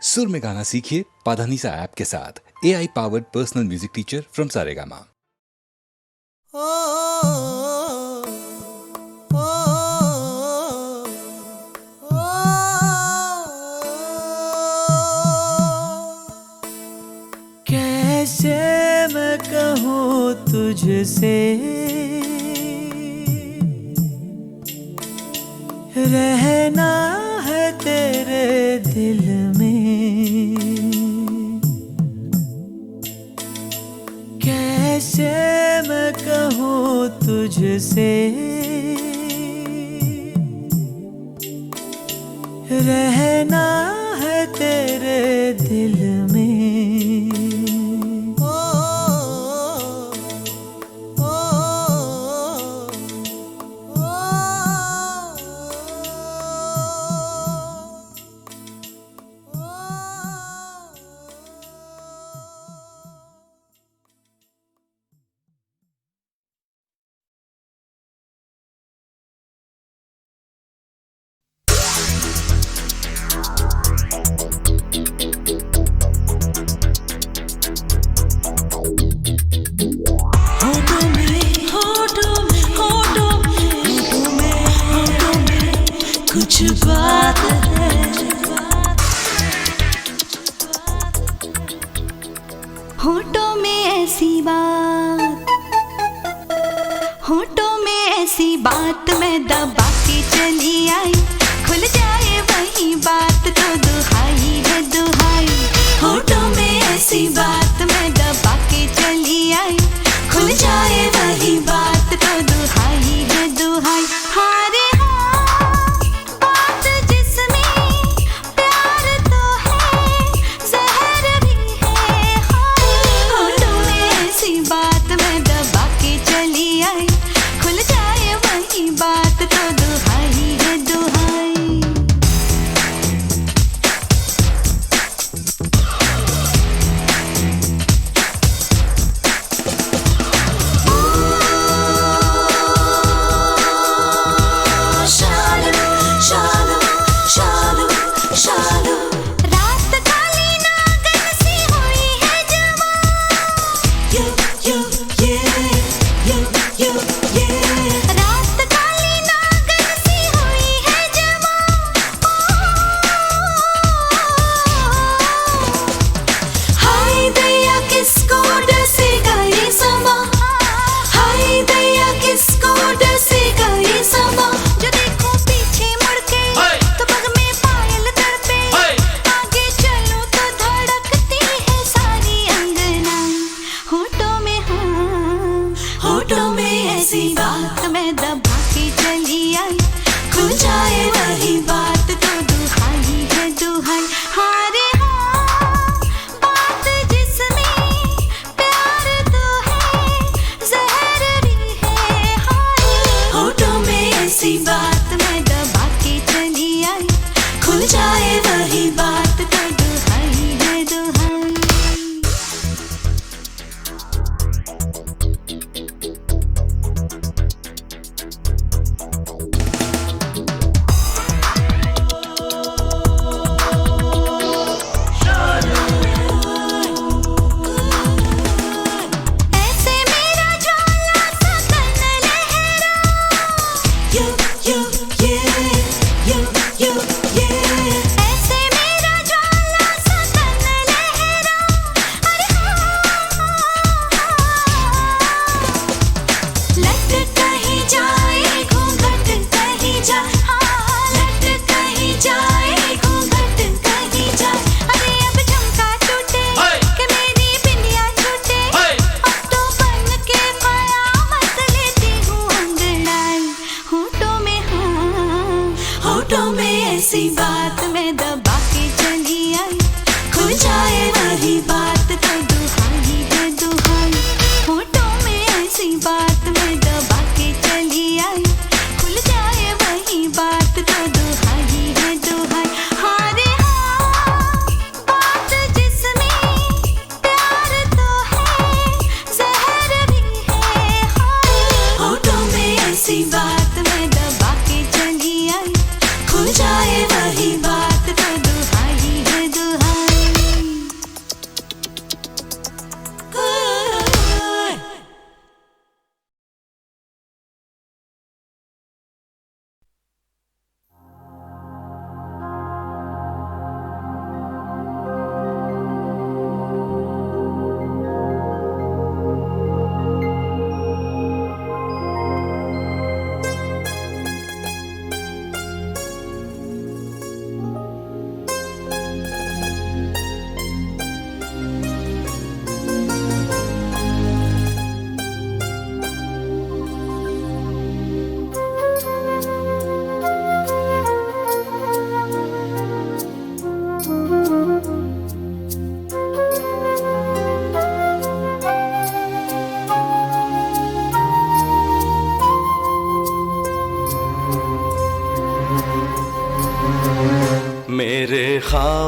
सुर में गाना सीखिए पाधानीसा ऐप के साथ। AI powered personal music teacher from Saregama. कैसे मैं कहूँ तुझसे, रहना है तेरे दिल में। कैसे मैं कहूँ तुझसे, रहना है तेरे दिल में। कुछ बात है, होठों में ऐसी बात, होठों में ऐसी बात मैं दबा के चली आई। खुल जाए वही बात तो दुहाई है दुहाई। होठों में ऐसी बात मैं दबा के चली आई। खुल जाए वही बात तो दुहाई है दुहाई। हारे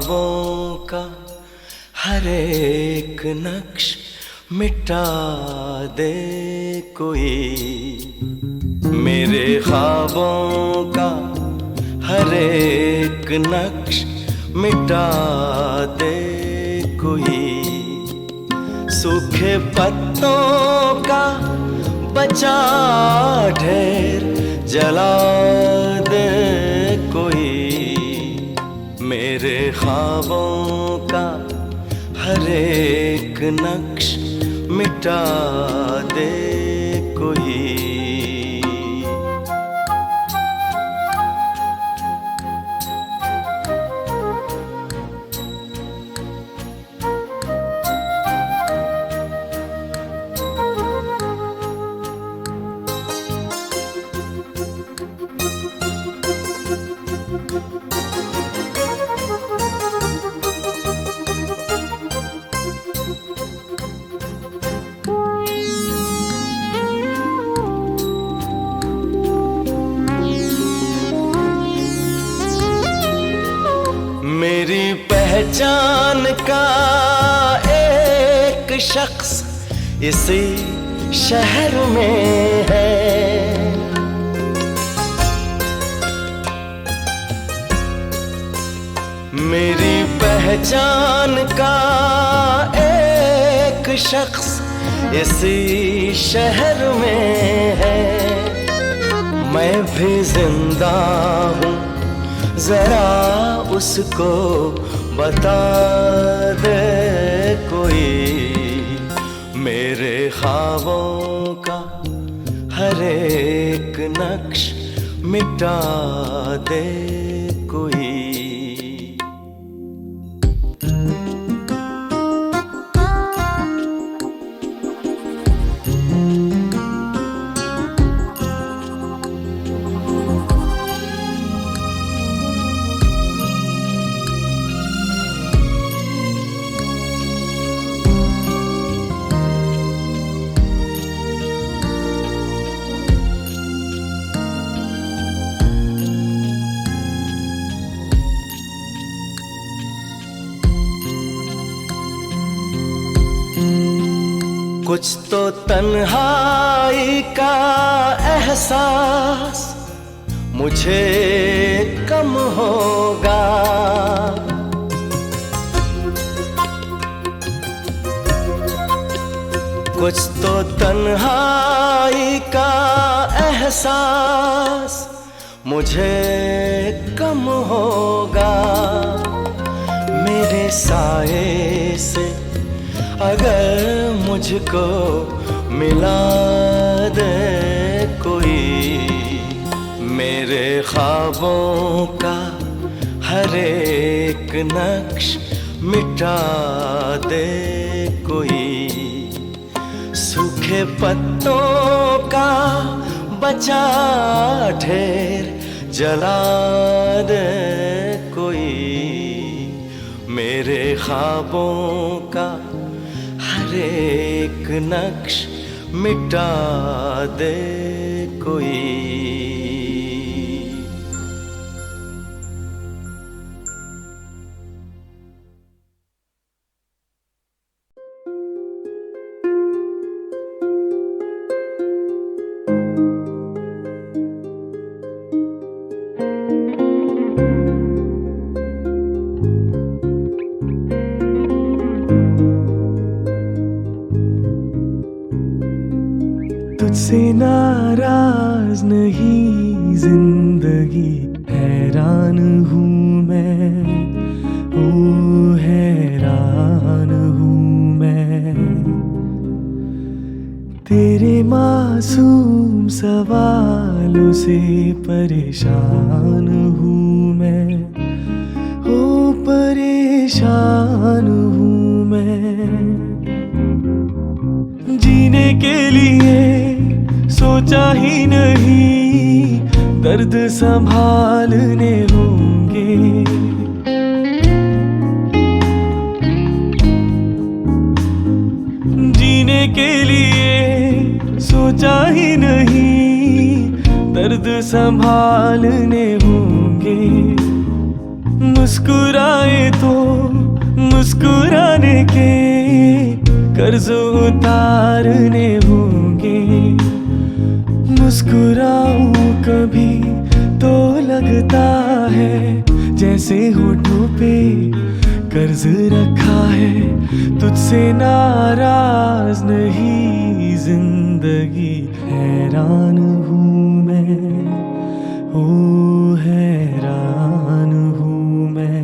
ख्वाबों का हर एक नक्श मिटा दे कोई, मेरे ख्वाबों का हर एक नक्श मिटा दे कोई, सूखे पत्तों का बचा ढेर जला दे कोई, मेरे ख्वाबों का हर एक नक्श मिटा दे कोई। मेरी पहचान का एक शख्स इसी शहर में है, मेरी पहचान का एक शख्स इसी शहर में है, मैं भी जिंदा हूँ जरा उसको बता दे कोई, मेरे ख्वाबों का हर एक नक्श मिटा दे कोई। कुछ तो तन्हाई का एहसास मुझे कम होगा, कुछ तो तन्हाई का एहसास मुझे कम होगा, मेरे साए से अगर मुझको मिला दे कोई, मेरे ख्वाबों का हर एक नक्श मिटा दे कोई, सूखे पत्तों का बचा ढेर जला दे कोई, मेरे ख्वाबों का हर एक नक्श मिटा दे कोई। तुझसे नाराज नहीं जिंदगी, हैरान हूँ मैं, ओ हैरान हूँ मैं, तेरे मासूम सवालों से परेशान हूँ मैं, ओ परेशान हूँ मैं, जीने के लिए सोचा ही नहीं दर्द संभालने होंगे, जीने के लिए सोचा ही नहीं दर्द संभालने होंगे, मुस्कुराए तो मुस्कुराने के कर्ज उतारने होंगे। मुस्कुराऊं कभी तो लगता है जैसे होठों पे कर्ज रखा है। तुझसे नाराज नहीं जिंदगी, हैरान हूँ मैं, ओ हैरान हूँ मैं।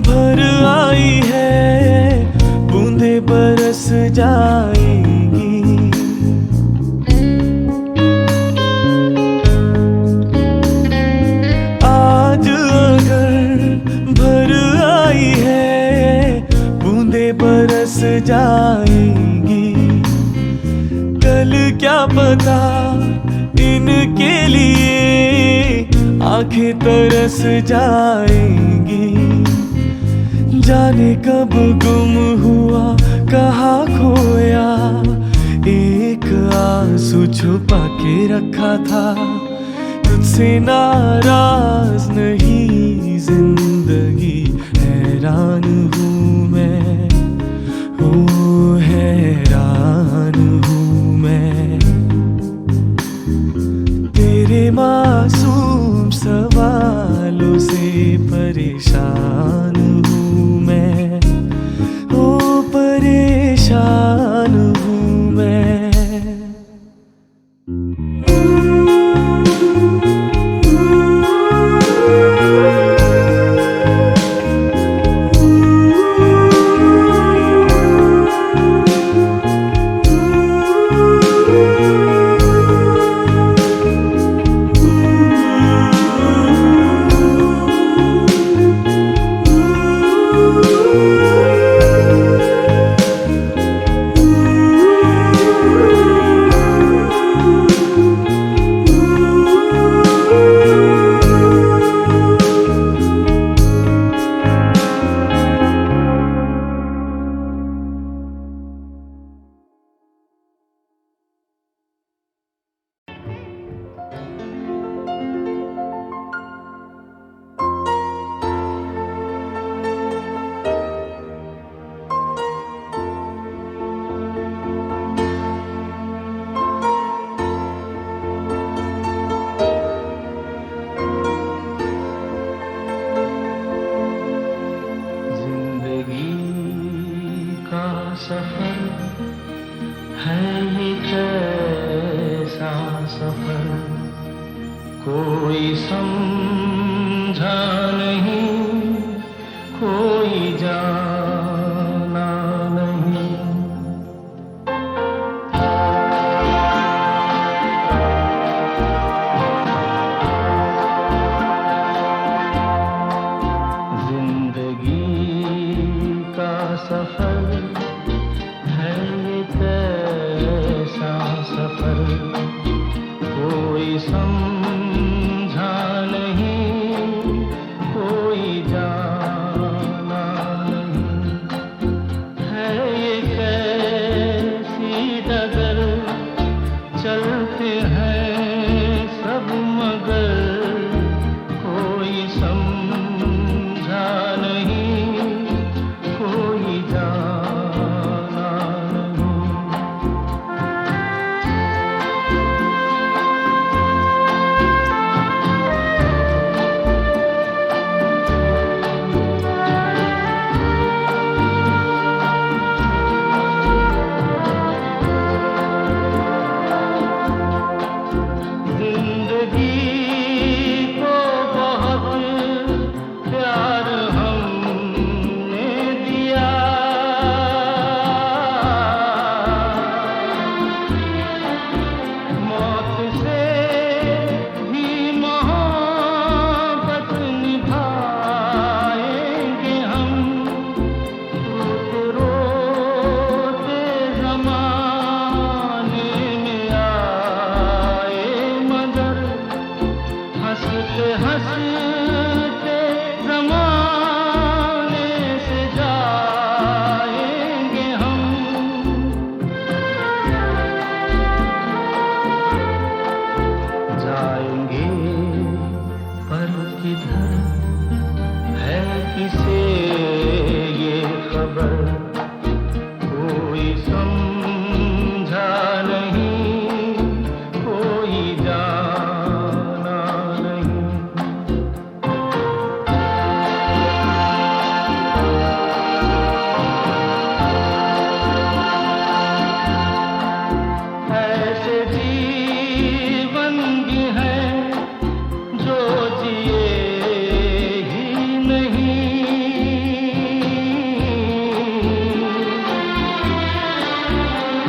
भर आई है बूंदे बरस जाएंगी। आज अगर भर आई है बूंदे बरस जाएंगी। कल क्या पता इनके लिए आंखें तरस जाएंगी। जाने कब गुम हुआ कहाँ खोया, एक आंसू छुपा के रखा था। तुझसे नाराज नहीं जिंदगी, हैरान हूँ मैं, ओ हैरान हूँ मैं। तेरे मासूम सवालों से परेशान हूँ मैं, ओ परेशान हूँ मैं। सफर है ये कैसा सफर, कोई समझा नहीं, कोई जाना नहीं। जिंदगी का सफर सफर कोई समझा नहीं, कोई जाना नहीं। है ये कैसी डगर, चलते हैं सब मगर, कोई समझा नहीं, कोई जाना नहीं। हंसते हंसते ज़माने से जाएंगे हम। जाएंगे पर किधर है किसे ये खबर, कोई समझा नहीं, कोई जाना नहीं। ऐसे जीवन भी हैं जो जिए ही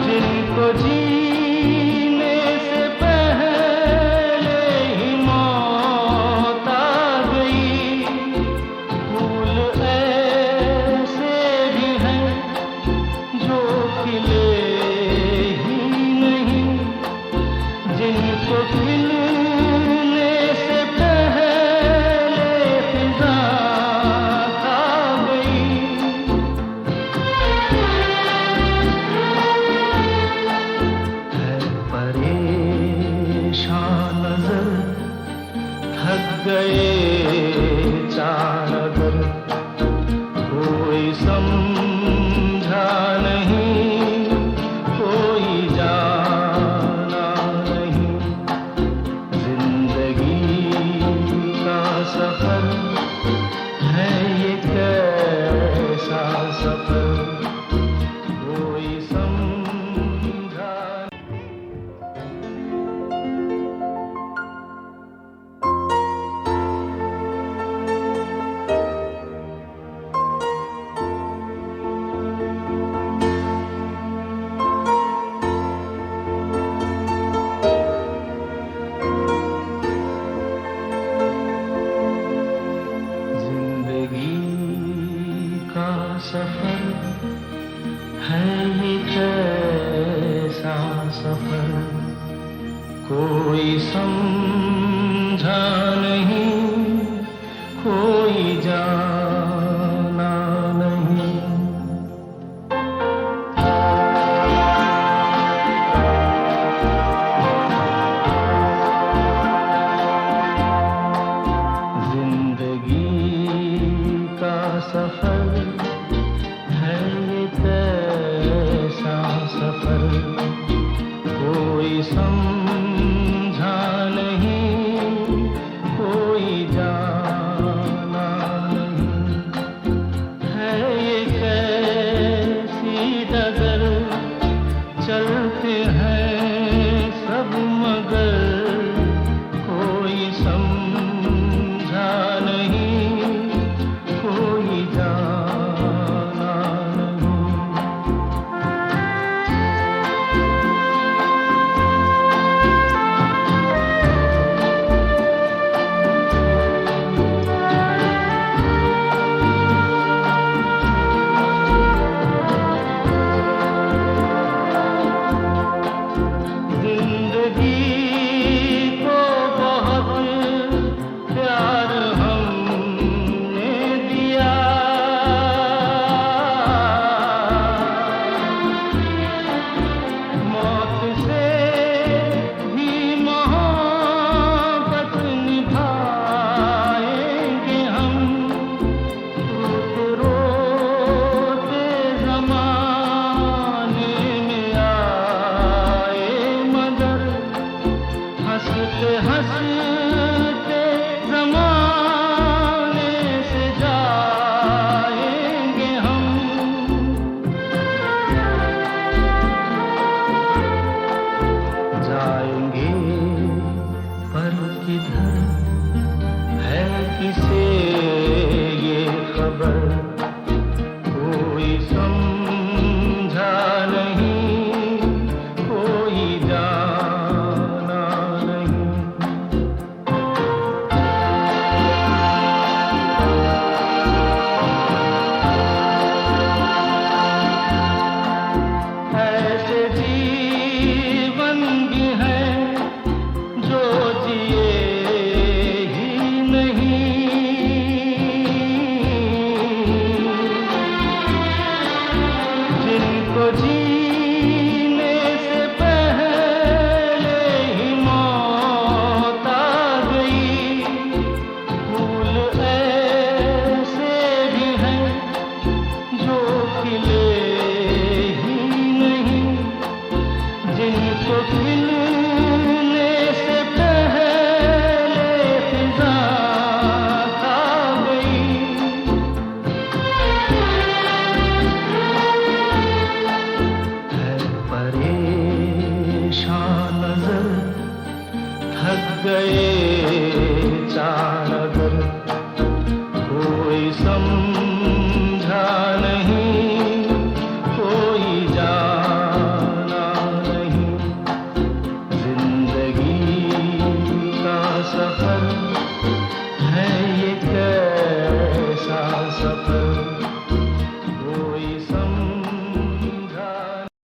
जिनको जीने से पहले ही मौत आ गई। फूल ऐसे भी हैं जो खिले ही नहीं, जिनको खिलने से पहले फिजा खा गई। परेशान नजर थक गए चार अगर, कोई समझा नहीं, कोई जाना नहीं। जिंदगी का सफर है ये कैसा सफर, कोई समझा। जिंदगी का सफर है ये कैसा सफर, कोई समझा नहीं, कोई जाना नहीं। जिंदगी का सफर है ये कैसा सफर, कोई समझा नहीं, कोई जाना नहीं। है ये कैसी डगर, चलते हैं सब मगर, कोई समझा नहीं, कोई जाना नहीं। ही गए चार अगर कोई समझा नहीं, कोई जाना नहीं, जिंदगी का सफर